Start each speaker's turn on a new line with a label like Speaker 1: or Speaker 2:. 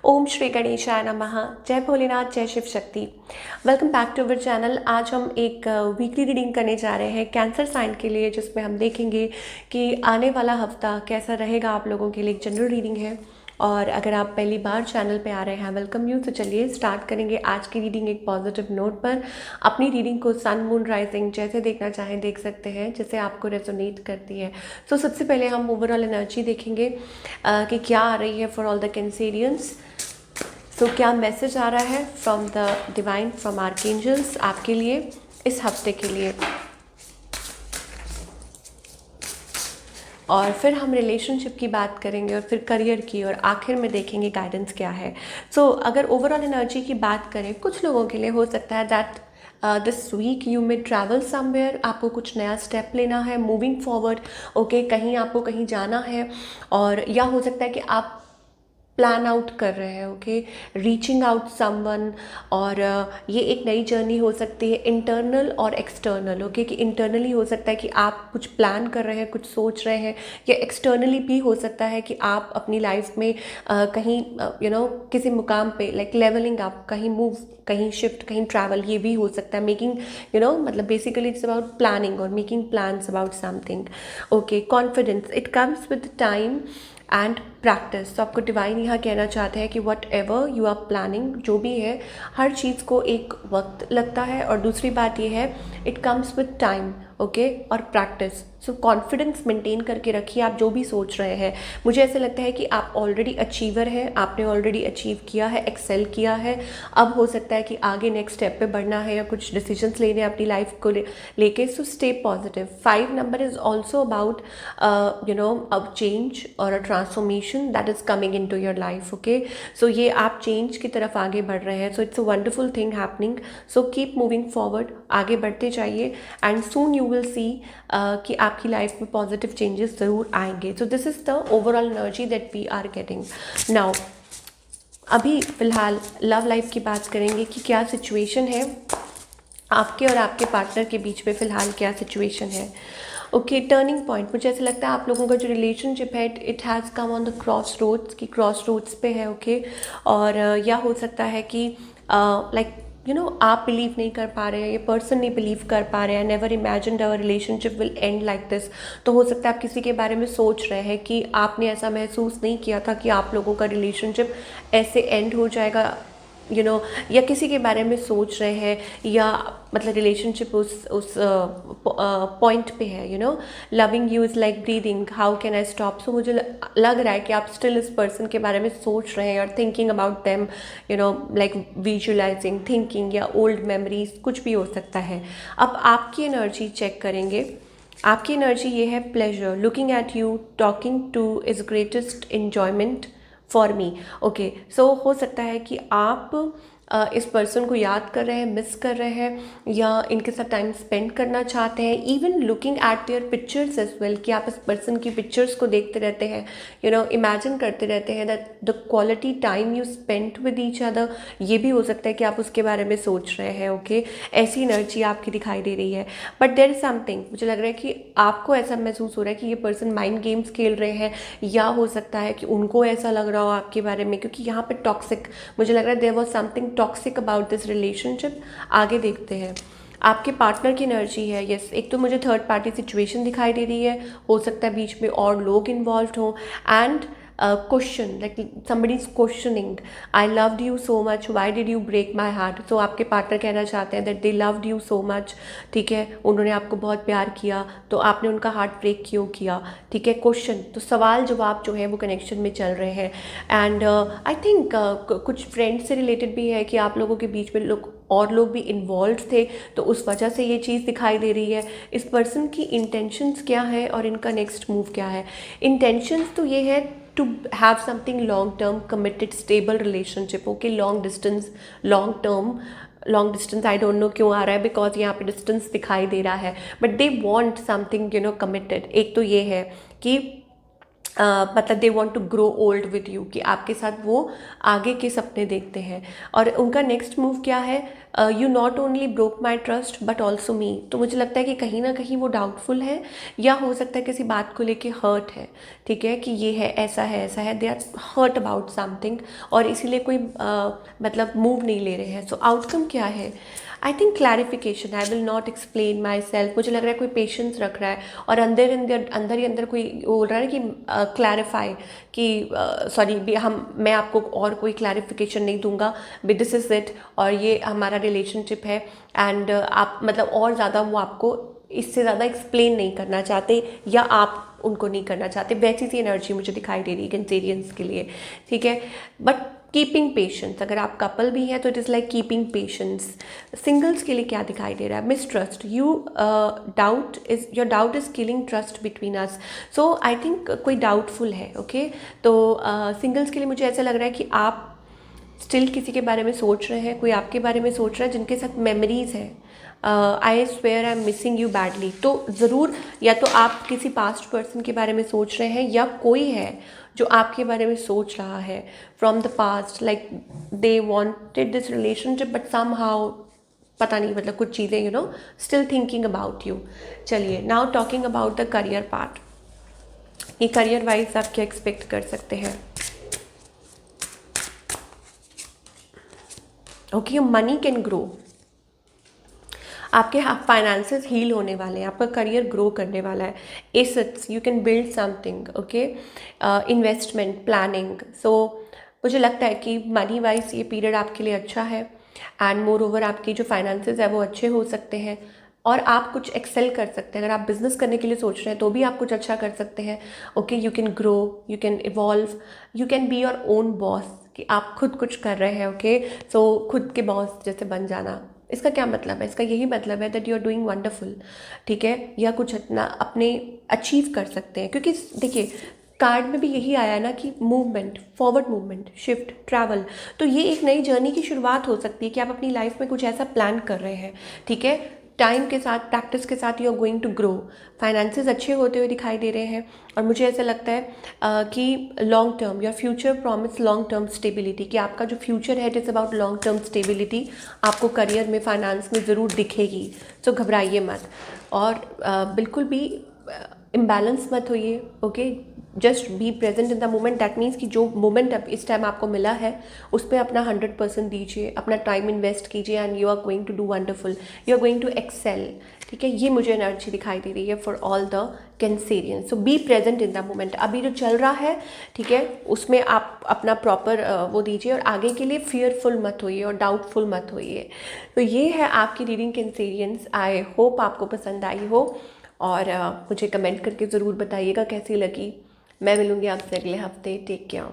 Speaker 1: ओम श्री गणेशाय नमः। जय भोलेनाथ, जय Shiv Shakti. Welcome back to our channel. आज हम एक वीकली रीडिंग करने जा रहे हैं कैंसर साइन के लिए, जिसमें हम देखेंगे कि आने वाला हफ्ता कैसा रहेगा आप लोगों के लिए। एक जनरल रीडिंग है और अगर आप पहली बार चैनल पे आ रहे हैं, वेलकम यू। तो चलिए स्टार्ट करेंगे आज की रीडिंग एक पॉजिटिव नोट पर। अपनी रीडिंग को सन मून राइजिंग जैसे देखना चाहें देख सकते हैं, जैसे आपको रेजोनेट करती है। तो सबसे पहले हम ओवरऑल एनर्जी देखेंगे कि क्या आ रही है फॉर ऑल द कैंसेरियंस। तो क्या मैसेज आ रहा है from the divine, from archangels आपके लिए इस हफ्ते के लिए। और फिर हम रिलेशनशिप की बात करेंगे और फिर करियर की, और आखिर में देखेंगे गाइडेंस क्या है। सो अगर ओवरऑल एनर्जी की बात करें, कुछ लोगों के लिए हो सकता है that this week you may travel somewhere. आपको कुछ नया स्टेप लेना है, मूविंग फॉरवर्ड। ओके, कहीं आपको कहीं जाना है, और या हो सकता है कि आप प्लान आउट कर रहे हैं। Okay, reaching out someone. और ये एक नई जर्नी हो सकती है, इंटरनल और एक्सटर्नल। ओके, कि इंटरनली हो सकता है कि आप कुछ प्लान कर रहे हैं, कुछ सोच रहे हैं, या एक्सटर्नली भी हो सकता है कि आप अपनी लाइफ में कहीं किसी मुकाम पे लाइक लेवलिंग अप, कहीं मूव, कहीं शिफ्ट, कहीं ट्रैवल, ये भी हो सकता है। मेकिंग मतलब बेसिकली इट्स अबाउट प्लानिंग और making plans about something. Okay, confidence it comes with time and practice. तो आपको डिवाइन यहाँ कहना चाहते हैं कि whatever you are planning, जो भी है, हर चीज़ को एक वक्त लगता है। और दूसरी बात ये है, it comes with time. Okay, और प्रैक्टिस। सो कॉन्फिडेंस मेंटेन करके रखिए आप जो भी सोच रहे हैं। मुझे ऐसे लगता है कि आप ऑलरेडी अचीवर हैं, आपने ऑलरेडी अचीव किया है, एक्सेल किया है। अब हो सकता है कि आगे नेक्स्ट स्टेप पे बढ़ना है या कुछ डिसीजंस लेने हैं अपनी लाइफ को लेके। So stay positive. 5 number is also about a change और a transformation that is coming into your life. Okay, so ये आप चेंज की तरफ आगे बढ़ रहे हैं। So it's a wonderful thing happening. So keep moving forward, आगे बढ़ते जाइए, and soon you will see कि आपकी लाइफ में पॉजिटिव चेंजेस ज़रूर आएंगे। So this is the overall energy that we are getting now. अभी फ़िलहाल लव लाइफ की बात करेंगे कि क्या सिचुएशन है आपके और आपके पार्टनर के बीच में। फ़िलहाल क्या सिचुएशन है। ओके, टर्निंग पॉइंट, मुझे ऐसा लगता है आप लोगों का जो रिलेशनशिप है it has come on the crossroads, की क्रॉस रोड्स पे है। ओके, और या हो सकता है कि लाइक आप बिलीव नहीं कर पा रहे हैं, ये पर्सन नहीं बिलीव कर पा रहे हैं। Never imagined our relationship will end like this. तो हो सकता है आप किसी के बारे में सोच रहे हैं कि आपने ऐसा महसूस नहीं किया था कि आप लोगों का रिलेशनशिप ऐसे एंड हो जाएगा, या किसी के बारे में सोच रहे हैं, या मतलब रिलेशनशिप उस पॉइंट पे है। Loving you is like breathing, how can I stop. So मुझे लग रहा है कि आप स्टिल इस पर्सन के बारे में सोच रहे हैं और thinking about them, like visualising, thinking, या ओल्ड मेमोरीज, कुछ भी हो सकता है। अब आपकी एनर्जी चेक करेंगे। आपकी एनर्जी ये है pleasure, looking at you, talking to is greatest enjoyment for me. Okay, so हो सकता है कि आप इस पर्सन को याद कर रहे हैं, मिस कर रहे हैं, या इनके साथ टाइम स्पेंड करना चाहते हैं। Even looking at their pictures as well, कि आप इस पर्सन की पिक्चर्स को देखते रहते हैं, इमेजिन करते रहते हैं that the quality time you spend with each other. ये भी हो सकता है कि आप उसके बारे में सोच रहे हैं। ओके, ऐसी एनर्जी आपकी दिखाई दे रही है। बट देयर इज समथिंग, मुझे लग रहा है कि आपको ऐसा महसूस हो रहा है कि ये पर्सन माइंड गेम्स खेल रहे हैं, या हो सकता है कि उनको ऐसा लग रहा हो आपके बारे में, क्योंकि यहाँ पे टॉक्सिक, मुझे लग रहा है there was something toxic about this relationship. आगे देखते हैं आपके पार्टनर की एनर्जी है। यस, एक तो मुझे थर्ड पार्टी सिचुएशन दिखाई दे रही है, हो सकता है बीच में और लोग इन्वॉल्व हों, and question, like somebody is questioning, I loved you so much, why did you break my heart। तो आपके पार्टनर कहना चाहते हैं that they loved you so much। ठीक है, उन्होंने आपको बहुत प्यार किया, तो आपने उनका हार्ट ब्रेक क्यों किया। ठीक है, क्वेश्चन, तो सवाल जवाब जो है वो कनेक्शन में चल रहे हैं। एंड आई थिंक कुछ फ्रेंड्स से रिलेटेड भी है कि आप लोगों के बीच में और लोग भी इन्वॉल्व थे, तो उस वजह से ये चीज़ दिखाई दे रही है। इस पर्सन की इंटेंशंस क्या है और इनका नेक्स्ट मूव क्या है। इंटेंशंस तो ये है to have something long term committed stable relationship. Okay, long distance, long term, long distance, I don't know क्यों आ रहा है, बिकॉज यहाँ पे डिस्टेंस दिखाई दे रहा है, but they want something committed. एक तो ये है कि मतलब they want to grow old with you, कि आपके साथ वो आगे के सपने देखते हैं। और उनका नेक्स्ट मूव क्या है, you not only broke my trust but also me. तो मुझे लगता है कि कहीं ना कहीं वो डाउटफुल है, या हो सकता है किसी बात को लेके हर्ट है, ठीक है, कि ये है, ऐसा है, they are hurt about something, और इसीलिए कोई मतलब मूव नहीं ले रहे हैं। सो आउटकम क्या है, I think clarification, I will not explain my self. मुझे लग रहा है कोई पेशेंस रख रहा है, और अंदर ही अंदर कोई बोल रहा है कि क्लैरिफाई, कि सॉरी मैं आपको और कोई क्लैरिफिकेशन नहीं दूंगा, बट दिस इज़ इट, और ये हमारा रिलेशनशिप है। एंड आप मतलब और ज़्यादा वो आपको इससे ज़्यादा एक्सप्लेन नहीं करना चाहते, या आप उनको नहीं करना चाहते। वैसी सी एनर्जी मुझे दिखाई दे रही है कैंसेरियंस के लिए, ठीक है। बट कीपिंग पेशेंस, अगर आप कपल भी हैं तो it is like keeping patience. Singles के लिए क्या दिखाई दे रहा है, mistrust, your doubt is killing trust between us. So I think कोई डाउटफुल है, ओके। तो सिंगल्स के लिए मुझे ऐसा लग रहा है कि आप स्टिल किसी के बारे में सोच रहे हैं, कोई आपके बारे में सोच रहा है जिनके साथ मेमोरीज है। I swear I am missing you badly. तो ज़रूर या तो आप किसी पास्ट पर्सन के बारे में सोच रहे हैं, या कोई है जो आपके बारे में सोच रहा है from the past, like they wanted this relationship but somehow, पता नहीं, मतलब कुछ चीज़ें स्टिल थिंकिंग अबाउट यू। चलिए, now talking about the career part, ये करियर वाइज आप क्या एक्सपेक्ट कर सकते हैं। ओके, मनी कैन ग्रो, आपके फाइनेंसेस हील होने वाले हैं, आपका करियर ग्रो करने वाला है। Assets, you can build something, okay. Investment planning, so मुझे लगता है कि मनी वाइज ये पीरियड आपके लिए अच्छा है। एंड मोर ओवर आपकी जो फाइनेंसेस है वो अच्छे हो सकते हैं, और आप कुछ एक्सेल कर सकते हैं। अगर आप बिजनेस करने के लिए सोच रहे हैं तो भी आप कुछ अच्छा कर सकते हैं, okay. You can grow, you can evolve, you can be your own boss, कि आप खुद कुछ कर रहे हैं, ओके। सो खुद के बॉस जैसे बन जाना, इसका क्या मतलब है, इसका यही मतलब है that you are doing wonderful, ठीक है, या कुछ अपना अपने अचीव कर सकते हैं। क्योंकि देखिए, कार्ड में भी यही आया है ना कि movement, forward movement, shift, travel. तो ये एक नई जर्नी की शुरुआत हो सकती है कि आप अपनी लाइफ में कुछ ऐसा प्लान कर रहे हैं, ठीक है। टाइम के साथ, प्रैक्टिस के साथ you are going to grow. Finances अच्छे होते हुए दिखाई दे रहे हैं, और मुझे ऐसा लगता है कि long term, your future promise long term stability, कि आपका जो फ्यूचर है it is about long term stability, आपको करियर में, फाइनेंस में ज़रूर दिखेगी। सो घबराइए मत, और बिल्कुल भी इम्बैलेंस मत होइए, okay. Just be present in the moment. That means कि जो मोमेंट अब इस टाइम आपको मिला है उस पर अपना 100% दीजिए, अपना टाइम इन्वेस्ट कीजिए, and you are going to do wonderful, you are going to excel, ठीक है। ये मुझे एनर्जी दिखाई दे रही है for all the Cancerian. So be present in the moment, अभी जो चल रहा है, ठीक है, उसमें आप अपना प्रॉपर वो दीजिए, और आगे के लिए फियरफुल मत होइए और डाउटफुल मत होइए। तो ये है आपकी रीडिंग कैंसेरियंस। आई होप आपको पसंद आई हो, और मुझे कमेंट करके ज़रूर बताइएगा कैसी लगी। मैं मिलूँगी आपसे अगले हफ्ते। Take care.